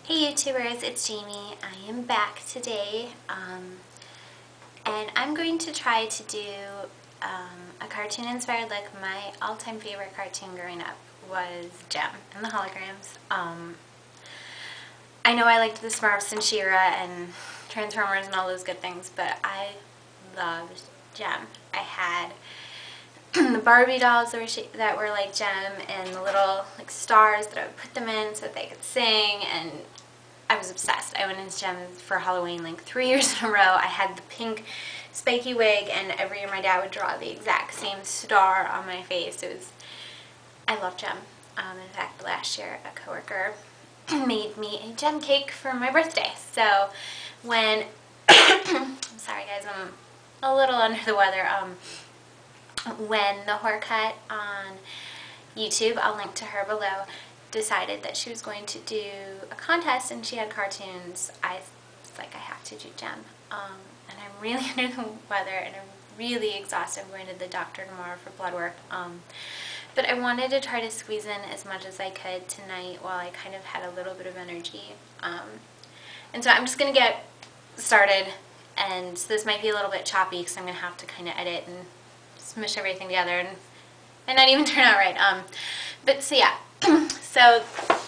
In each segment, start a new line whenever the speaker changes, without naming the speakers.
Hey YouTubers, it's Jamie. I am back today and I'm going to try to do a cartoon inspired look. My all-time favorite cartoon growing up was Jem and the Holograms. I know I liked the Smurfs and She-Ra and Transformers and all those good things, but I loved Jem. I had the Barbie dolls that were like Jem and the little like stars that I would put them in so that they could sing, and I was obsessed. I went into Jem for Halloween like 3 years in a row. I had the pink spiky wig, and every year my dad would draw the exact same star on my face. I loved Jem. In fact, last year a coworker made me a Jem cake for my birthday. So when I'm sorry guys, I'm a little under the weather. When TheHorcutt on YouTube, I'll link to her below, decided that she was going to do a contest and she had cartoons, I was like, I have to do Jem. And I'm really under the weather and I'm really exhausted. I'm going to the doctor tomorrow for blood work. But I wanted to try to squeeze in as much as I could tonight while I kind of had a little bit of energy. And so I'm just going to get started, and this might be a little bit choppy because I'm going to have to kind of edit and smush everything together and not even turn out right. But so yeah, so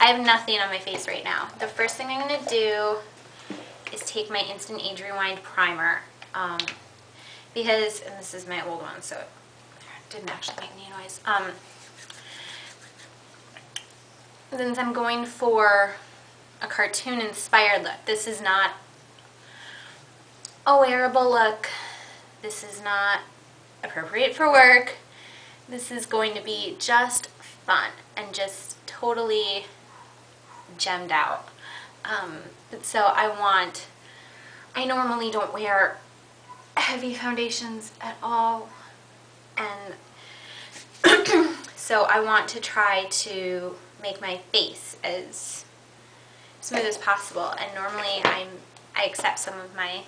I have nothing on my face right now. The first thing I'm going to do is take my Instant Age Rewind primer, because, and this is my old one, so it didn't actually make any noise. Since I'm going for a cartoon inspired look, this is not a wearable look, this is not appropriate for work, this is going to be just fun and just totally gemmed out. So I normally don't wear heavy foundations at all, and so I want to try to make my face as smooth as possible, and normally I accept some of my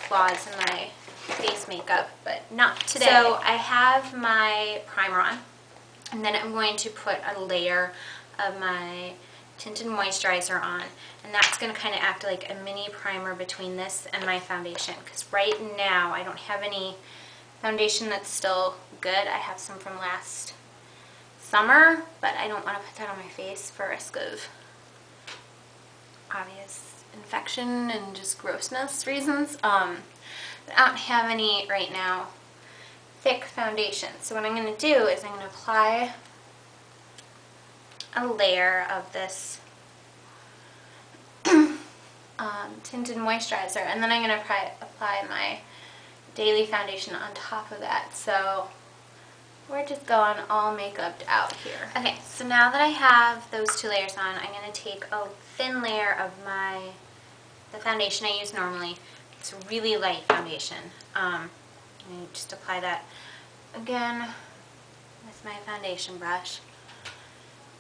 flaws in my face makeup, but not today. So I have my primer on, and then I'm going to put a layer of my tinted moisturizer on, and that's going to kind of act like a mini primer between this and my foundation, because right now I don't have any foundation that's still good. I have some from last summer, but I don't want to put that on my face for risk of obvious infection and just grossness reasons. I don't have any right now thick foundation. So what I'm going to do is I'm going to apply a layer of this tinted moisturizer, and then I'm going to apply my daily foundation on top of that. So we're just going all makeuped out here. Okay, so now that I have those two layers on, I'm going to take a thin layer of the foundation I use normally. It's a really light foundation. And just apply that again with my foundation brush,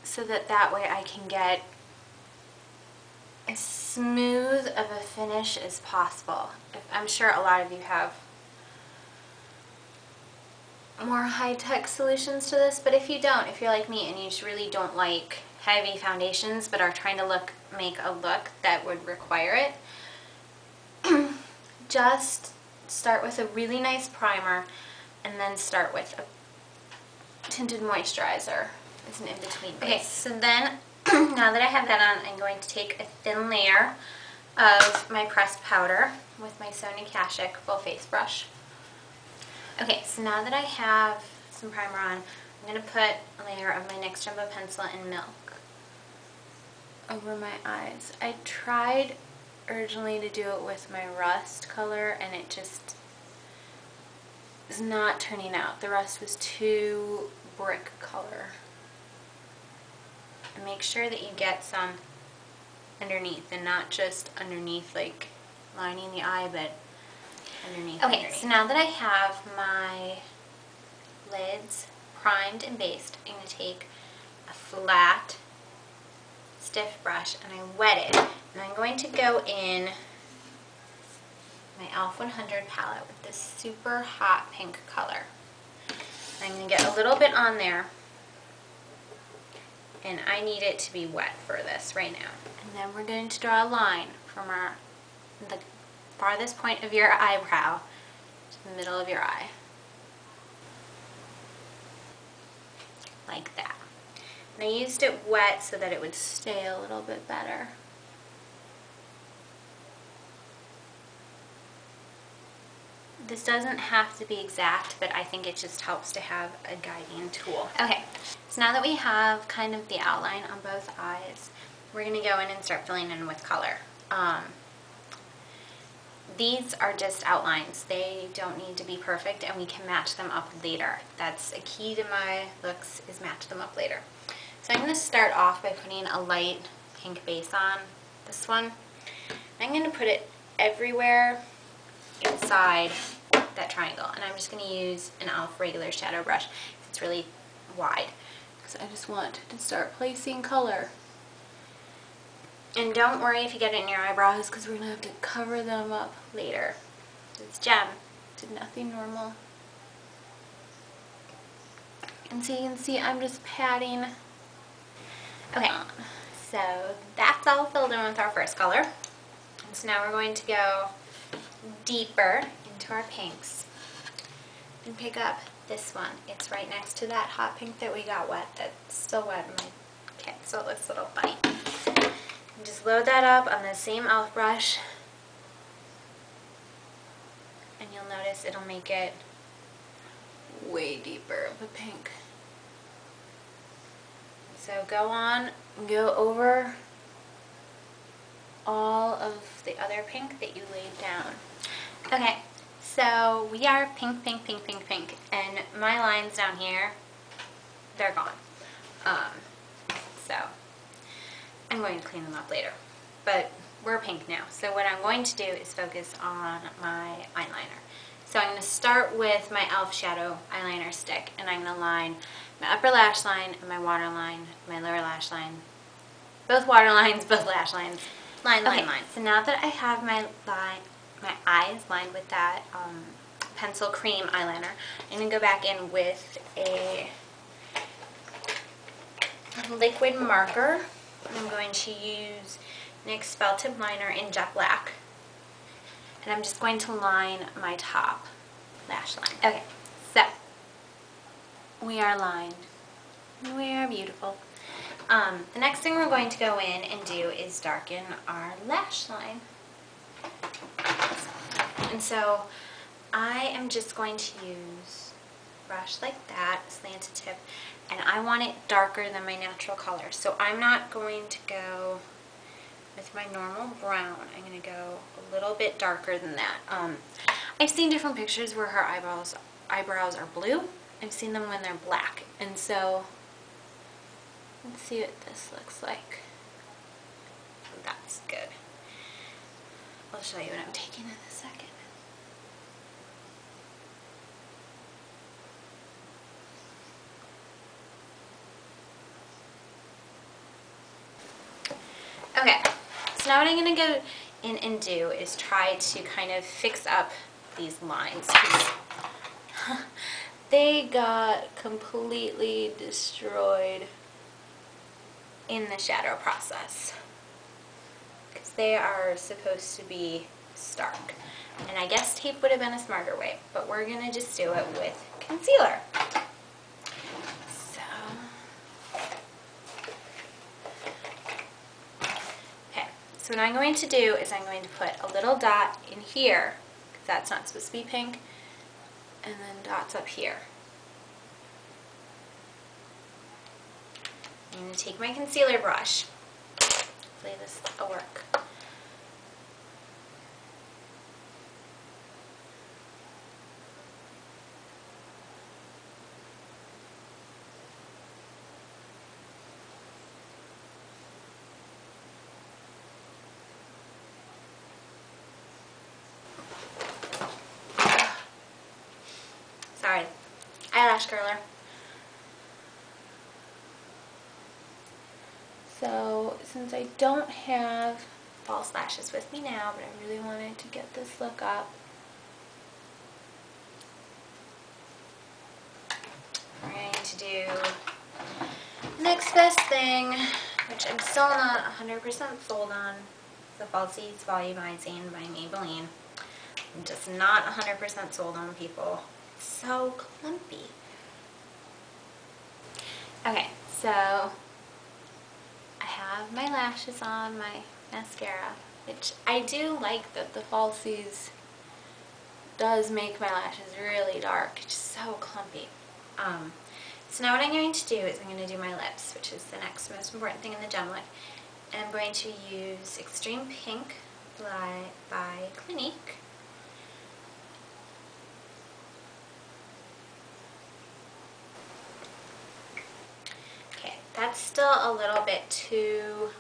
so that way I can get as smooth of a finish as possible. I'm sure a lot of you have more high-tech solutions to this, but if you don't, if you're like me and you just really don't like heavy foundations but are trying to make a look that would require it, just start with a really nice primer and then start with a tinted moisturizer as an in-between base. Okay, so then now that I have that on, I'm going to take a thin layer of my pressed powder with my Sonia Kashuk full face brush. Okay, so now that I have some primer on, I'm going to put a layer of my NYX Jumbo Pencil in Milk over my eyes. I tried originally to do it with my Rust color, and it just is not turning out. The Rust was too brick color. And make sure that you get some underneath, and not just underneath like lining the eye, but Okay, so now that I have my lids primed and based, I'm going to take a flat, stiff brush and I wet it, and I'm going to go in my e.l.f. 100 palette with this super hot pink color. I'm going to get a little bit on there, and I need it to be wet for this right now. And then we're going to draw a line from the farthest point of your eyebrow to the middle of your eye. Like that. And I used it wet so that it would stay a little bit better. This doesn't have to be exact, but I think it just helps to have a guiding tool. Okay, so now that we have kind of the outline on both eyes, we're going to go in and start filling in with color. These are just outlines. They don't need to be perfect, and we can match them up later. That's a key to my looks, is match them up later. So I'm going to start off by putting a light pink base on this one. I'm going to put it everywhere inside that triangle, and I'm just going to use an e.l.f. regular shadow brush. It's really wide because I just want to start placing color. And don't worry if you get it in your eyebrows, because we're going to have to cover them up later. It's Gem. Did nothing normal. And so you can see I'm just patting. Okay, so that's all filled in with our first color. And so now we're going to go deeper into our pinks and pick up this one. It's right next to that hot pink that we got wet, that's still wet in my kit, so it looks a little funny. And just load that up on the same e.l.f. brush, and you'll notice it'll make it way deeper of a pink. So go on and go over all of the other pink that you laid down. Okay, so we are pink, pink, pink, pink, pink, and my lines down here, they're gone. So I'm going to clean them up later, but we're pink now. So what I'm going to do is focus on my eyeliner. So I'm going to start with my e.l.f. shadow eyeliner stick, and I'm going to line my upper lash line and my waterline, my lower lash line, both waterlines, both lash lines, line. So now that I have my eyes lined with that pencil cream eyeliner, I'm going to go back in with a liquid marker. I'm going to use NYX Felt Tip Liner in Jet Black, and I'm just going to line my top lash line. Okay, so we are lined. We are beautiful. The next thing we're going to go in and do is darken our lash line. And so I am just going to use a brush like that, a slanted tip, and I want it darker than my natural color. So I'm not going to go with my normal brown. I'm going to go a little bit darker than that. I've seen different pictures where her eyebrows are blue. I've seen them when they're black. And so let's see what this looks like. That's good. I'll show you what I'm taking in a second. Okay, so now what I'm going to go in and do is try to kind of fix up these lines. They got completely destroyed in the shadow process, because they are supposed to be stark. And I guess tape would have been a smarter way, but we're going to just do it with concealer. So what I'm going to do is I'm going to put a little dot in here, because that's not supposed to be pink, and then dots up here. I'm going to take my concealer brush. Hopefully this will work. Sorry, eyelash curler. So since I don't have false lashes with me now, but I really wanted to get this look up, we're going to do Next best thing, which I'm still not 100% sold on, is the Falsies Volumizing by Maybelline. I'm just not 100% sold on, people. It's so clumpy. Okay, so I have my lashes on, my mascara, which I do like that the Falsies does make my lashes really dark. It's just so clumpy. So now what I'm going to do is I'm going to do my lips, which is the next most important thing in the gem look. And I'm going to use Extreme Pink by Clinique. Okay, that's still a little bit too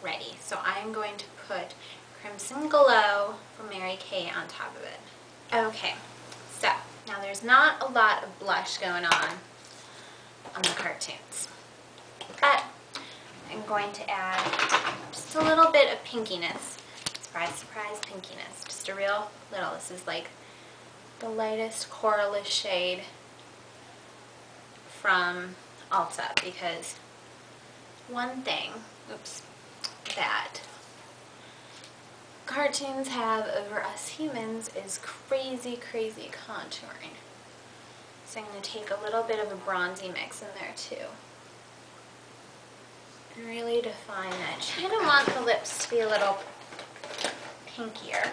ready, so I'm going to put Crimson Glow from Mary Kay on top of it. Okay, so now there's not a lot of blush going on the cartoons, but I'm going to add just a little bit of pinkiness. Surprise, surprise, pinkiness. Just a real little. This is like the lightest coralish shade from Ulta, because one thing, that cartoons have over us humans is crazy, crazy contouring. So I'm going to take a little bit of a bronzy mix in there too. And really define that. I kind of want the lips to be a little pinkier.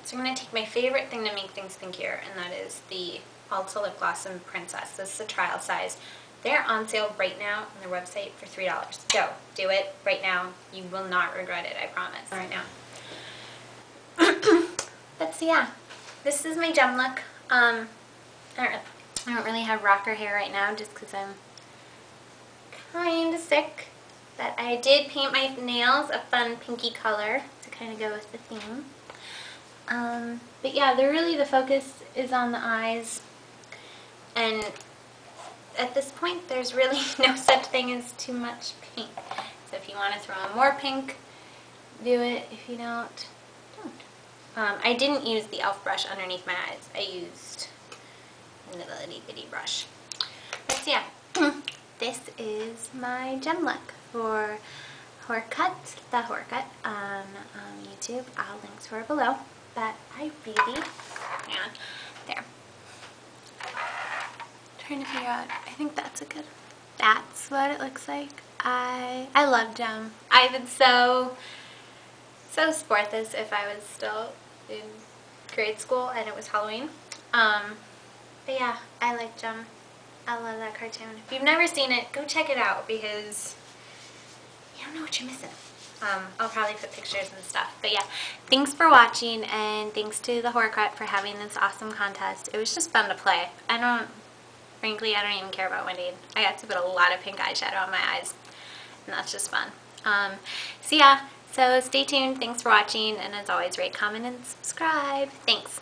So I'm going to take my favorite thing to make things pinkier, and that is the Ulta Lip Gloss in Princess. This is a trial size. They're on sale right now on their website for $3. Go, do it right now. You will not regret it, I promise. Right now. But so yeah, this is my gem look. I don't really have rocker hair right now just because I'm kind of sick. But I did paint my nails a fun pinky color to kind of go with the theme. But yeah, the focus is on the eyes. And at this point, there's really no such thing as too much pink. So if you want to throw in more pink, do it. If you don't, don't. I didn't use the e.l.f. brush underneath my eyes. I used a little itty bitty brush. But yeah, this is my gem look for TheHorcutt on YouTube. I'll link to her below. But I really, yeah, there. Trying to figure out, I think that's what it looks like. I love gem. I would so sport this if I was still in grade school and it was Halloween. But yeah, I like gem. I love that cartoon. If you've never seen it, go check it out because you don't know what you're missing. I'll probably put pictures and stuff. But yeah, thanks for watching, and thanks to TheHorcutt for having this awesome contest. It was just fun to play. Frankly, I don't even care about Wendy. I got to put a lot of pink eyeshadow on my eyes, and that's just fun. So yeah, so stay tuned. Thanks for watching, and as always, rate, comment, and subscribe. Thanks.